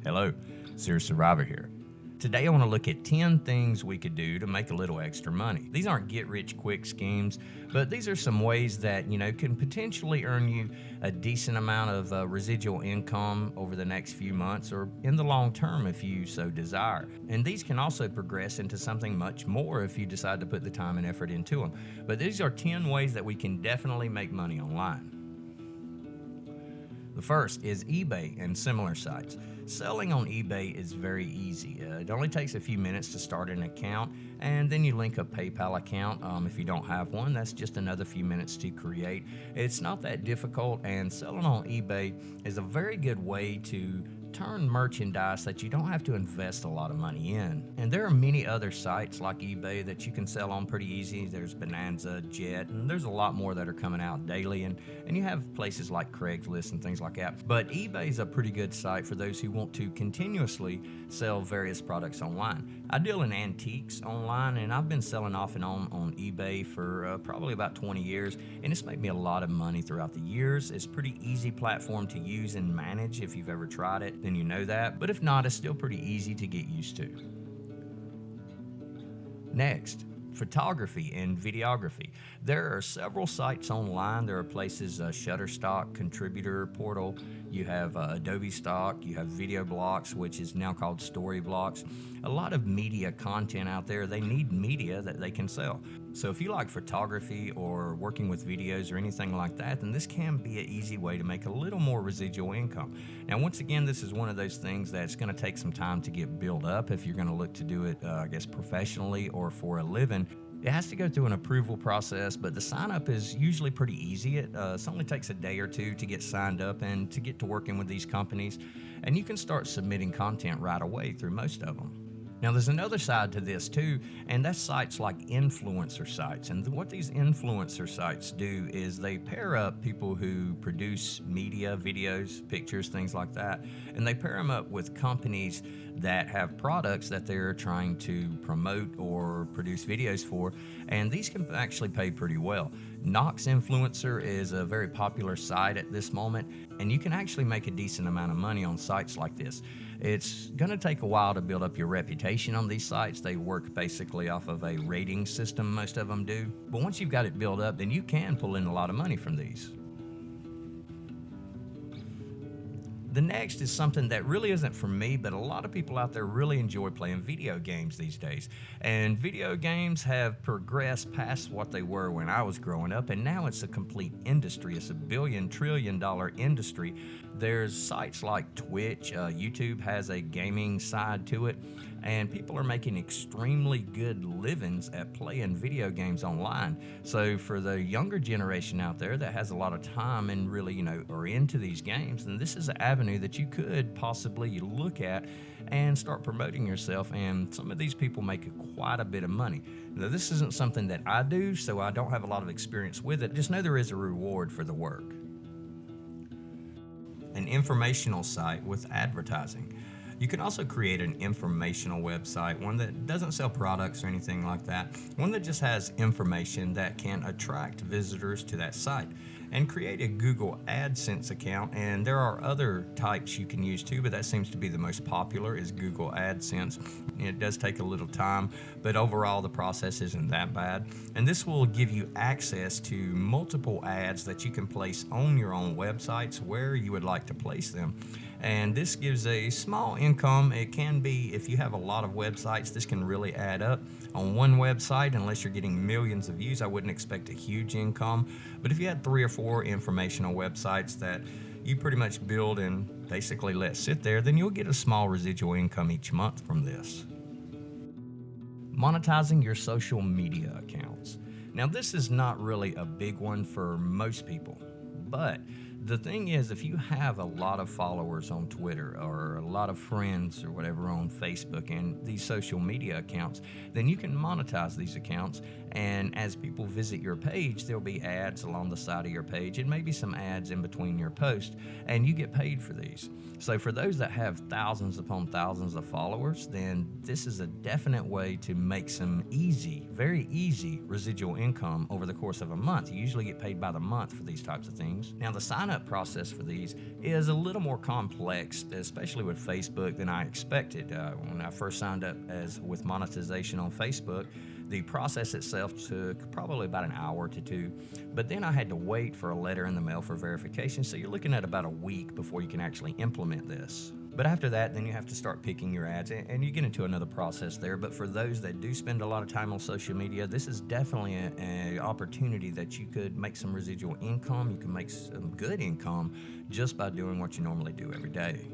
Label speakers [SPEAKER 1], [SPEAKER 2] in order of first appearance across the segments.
[SPEAKER 1] Hello, Serious Survivor here. Today I want to look at 10 things we could do to make a little extra money. These aren't get-rich-quick schemes, but these are some ways that, can potentially earn you a decent amount of residual income over the next few months or in the long term if you so desire. And these can also progress into something much more if you decide to put the time and effort into them. But these are 10 ways that we can definitely make money online. The first is eBay and similar sites. Selling on eBay is very easy. It only takes a few minutes to start an account, and then you link a PayPal account. If you don't have one, that's just another few minutes to create. It's not that difficult, and selling on eBay is a very good way to turn merchandise that you don't have to invest a lot of money in. And there are many other sites like eBay that you can sell on pretty easy. There's Bonanza, Jet, and there's a lot more that are coming out daily. And you have places like Craigslist and things like that. But eBay is a pretty good site for those who want to continuously sell various products online. I deal in antiques online, and I've been selling off and on eBay for probably about 20 years, and it's made me a lot of money throughout the years. It's a pretty easy platform to use and manage. If you've ever tried it, then you know that, but if not, it's still pretty easy to get used to. Next, photography and videography. There are several sites online. There are places, Shutterstock, Contributor Portal, you have Adobe Stock, you have Video Blocks, which is now called Story Blocks. A lot of media content out there, they need media that they can sell. So if you like photography or working with videos or anything like that, then this can be an easy way to make a little more residual income. Now, once again, this is one of those things that's going to take some time to get built up if you're going to look to do it, professionally or for a living. It has to go through an approval process, but the sign up is usually pretty easy. It only takes a day or two to get signed up and to get to working with these companies. And you can start submitting content right away through most of them. Now, there's another side to this too, and that's sites like influencer sites. And what these influencer sites do is they pair up people who produce media, videos, pictures, things like that, and they pair them up with companies that have products that they're trying to promote or produce videos for, and these can actually pay pretty well. Nox Influencer is a very popular site at this moment, and you can actually make a decent amount of money on sites like this. It's going to take a while to build up your reputation on these sites. They work basically off of a rating system, most of them do. But once you've got it built up, then you can pull in a lot of money from these. The next is something that really isn't for me, but a lot of people out there really enjoy playing video games these days. And video games have progressed past what they were when I was growing up, and now it's a complete industry. It's a billion-trillion-dollar industry. There's sites like Twitch, YouTube has a gaming side to it, and people are making extremely good livings at playing video games online. So for the younger generation out there that has a lot of time and really, are into these games, then this is an avenue that you could possibly look at and start promoting yourself, and some of these people make quite a bit of money. Now, this isn't something that I do, so I don't have a lot of experience with it. Just know there is a reward for the work. An informational site with advertising. You can also create an informational website, one that doesn't sell products or anything like that, one that just has information that can attract visitors to that site. And create a Google AdSense account, and there are other types you can use too, but that seems to be the most popular is Google AdSense. It does take a little time, but overall the process isn't that bad. And this will give you access to multiple ads that you can place on your own websites where you would like to place them. And this gives a small income. It can be, if you have a lot of websites, this can really add up. On one website, unless you're getting millions of views, I wouldn't expect a huge income. But if you had 3 or 4 informational websites that you pretty much build and basically let sit there, then you'll get a small residual income each month from this. Monetizing your social media accounts. Now, this is not really a big one for most people, but the thing is, if you have a lot of followers on Twitter or a lot of friends or whatever on Facebook and these social media accounts, then you can monetize these accounts. And as people visit your page, there'll be ads along the side of your page and maybe some ads in between your posts, and you get paid for these. So for those that have thousands upon thousands of followers, then this is a definite way to make some easy, very easy residual income over the course of a month. You usually get paid by the month for these types of things. Now, the side sign-up process for these is a little more complex, especially with Facebook, than I expected. When I first signed up with monetization on Facebook, the process itself took probably about an hour to two, but then I had to wait for a letter in the mail for verification, so you're looking at about a week before you can actually implement this. But after that, then you have to start picking your ads, and you get into another process there. But for those that do spend a lot of time on social media, this is definitely an opportunity that you could make some residual income. You can make some good income just by doing what you normally do every day.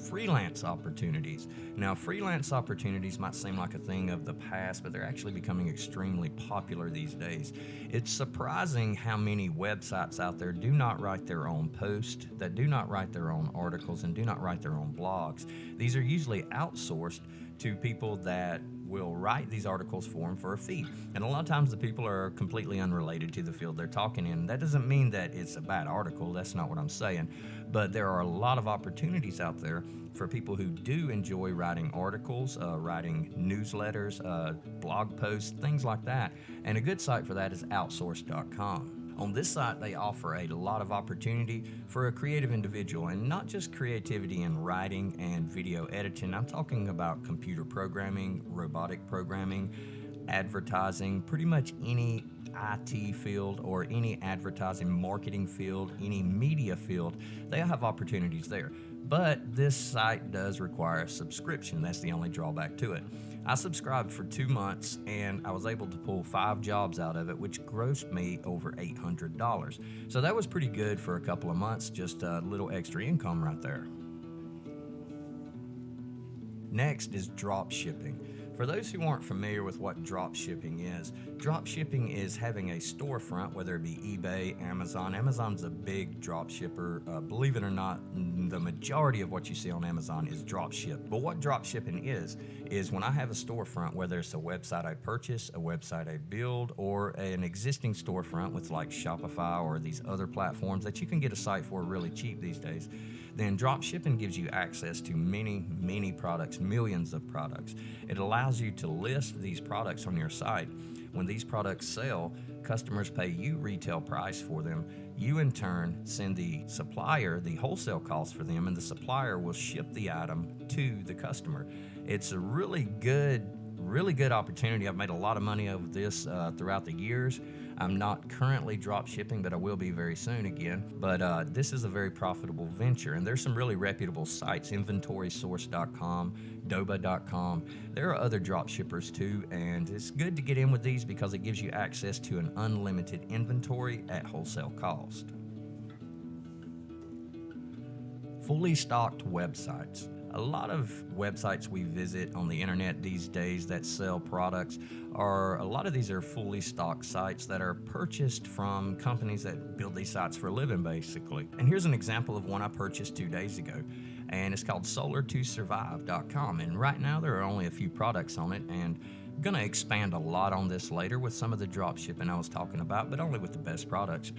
[SPEAKER 1] Freelance opportunities. Now, freelance opportunities might seem like a thing of the past, but they're actually becoming extremely popular these days. It's surprising how many websites out there do not write their own posts, that do not write their own articles, and do not write their own blogs. These are usually outsourced to people that will write these articles for them for a fee. And a lot of times the people are completely unrelated to the field they're talking in. That doesn't mean that it's a bad article, that's not what I'm saying. But there are a lot of opportunities out there for people who do enjoy writing articles, writing newsletters, blog posts, things like that. And a good site for that is outsource.com. On this site, they offer a lot of opportunity for a creative individual, and not just creativity in writing and video editing. I'm talking about computer programming, robotic programming, advertising, pretty much any IT field or any advertising marketing field, any media field. They have opportunities there. But this site does require a subscription. That's the only drawback to it. I subscribed for 2 months and I was able to pull 5 jobs out of it, which grossed me over $800. So that was pretty good for a couple of months, just a little extra income right there. Next is dropshipping. For those who aren't familiar with what dropshipping is having a storefront, whether it be eBay, Amazon. Amazon's a big dropshipper. Believe it or not, the majority of what you see on Amazon is dropship. But what dropshipping is when I have a storefront, whether it's a website I purchase, a website I build, or an existing storefront with like Shopify or these other platforms that you can get a site for really cheap these days, then dropshipping gives you access to many products, millions of products. It allows you to list these products on your site. When these products sell, customers pay you retail price for them. You in turn send the supplier the wholesale cost for them, and the supplier will ship the item to the customer. It's a really good opportunity. I've made a lot of money over this throughout the years. I'm not currently drop shipping, but I will be very soon again. But this is a very profitable venture, and there's some really reputable sites, inventorysource.com, doba.com. There are other drop shippers too, and it's good to get in with these because it gives you access to an unlimited inventory at wholesale cost. Fully stocked websites. A lot of websites we visit on the internet these days that sell products a lot of these are fully stocked sites that are purchased from companies that build these sites for a living, basically. And here's an example of one I purchased 2 days ago, and it's called solar2survive.com. And right now there are only a few products on it, and I'm gonna expand a lot on this later with some of the drop shipping I was talking about, but only with the best products.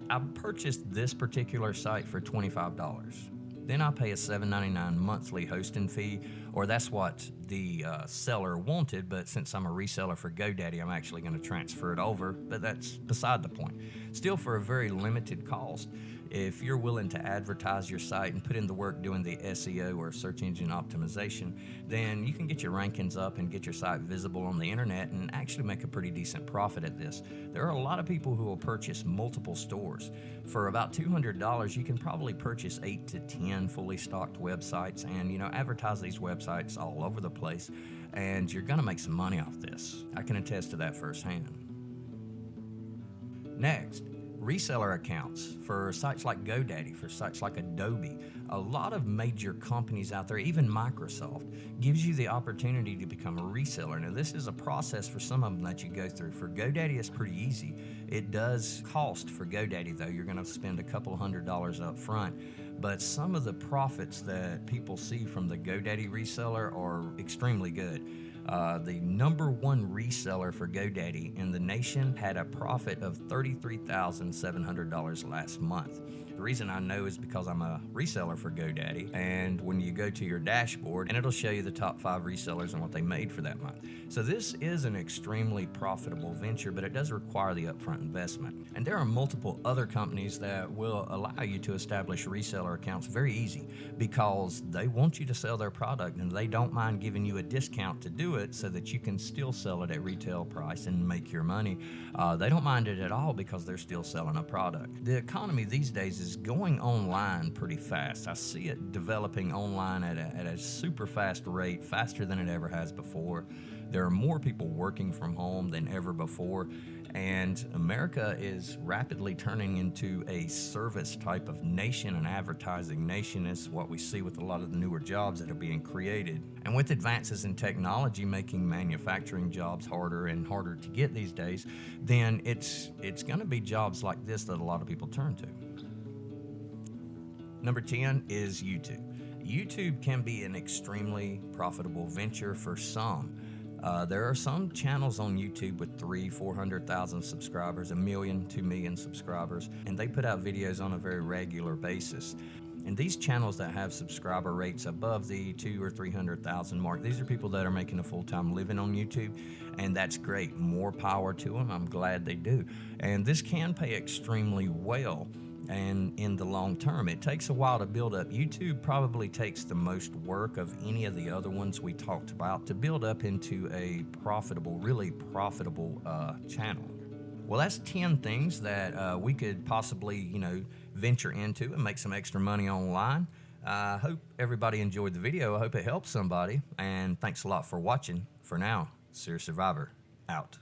[SPEAKER 1] I purchased this particular site for $25. Then I pay a $7.99 monthly hosting fee, or that's what the seller wanted, but since I'm a reseller for GoDaddy, I'm actually going to transfer it over, but that's beside the point. Still, for a very limited cost, if you're willing to advertise your site and put in the work doing the SEO or search engine optimization, then you can get your rankings up and get your site visible on the internet and actually make a pretty decent profit at this. There are a lot of people who will purchase multiple stores. For about $200, you can probably purchase 8 to 10 fully stocked websites and, advertise these websites all over the place, and you're gonna make some money off this. I can attest to that firsthand. Next, reseller accounts for sites like GoDaddy, for sites like Adobe. A lot of major companies out there, even Microsoft, gives you the opportunity to become a reseller. Now, this is a process for some of them that you go through. For GoDaddy, it's pretty easy. It does cost for GoDaddy, though. You're going to spend a couple of $100s up front. But some of the profits that people see from the GoDaddy reseller are extremely good. The #1 reseller for GoDaddy in the nation had a profit of $33,700 last month. The reason I know is because I'm a reseller for GoDaddy, and when you go to your dashboard, and it'll show you the top 5 resellers and what they made for that month. So this is an extremely profitable venture, but it does require the upfront investment. And there are multiple other companies that will allow you to establish reseller accounts very easy, because they want you to sell their product and they don't mind giving you a discount to do it so that you can still sell it at retail price and make your money. They don't mind it at all because they're still selling a product. The economy these days is going online pretty fast. I see it developing online at a super fast rate, faster than it ever has before. There are more people working from home than ever before, and America is rapidly turning into a service type of nation, an advertising nation. Is what we see with a lot of the newer jobs that are being created. And with advances in technology making manufacturing jobs harder and harder to get these days, then it's going to be jobs like this that a lot of people turn to. Number 10 is YouTube. YouTube can be an extremely profitable venture for some. There are some channels on YouTube with 300,000-400,000 subscribers, 1 million, 2 million subscribers, and they put out videos on a very regular basis. And these channels that have subscriber rates above the 200,000 or 300,000 mark, these are people that are making a full-time living on YouTube, and that's great. More power to them. I'm glad they do. And this can pay extremely well. And in the long term, it takes a while to build up. YouTube probably takes the most work of any of the other ones we talked about to build up into a profitable, really profitable channel. Well, that's 10 things that we could possibly, venture into and make some extra money online. I hope everybody enjoyed the video. I hope it helped somebody. And thanks a lot for watching. For now, Serious Survivor, out.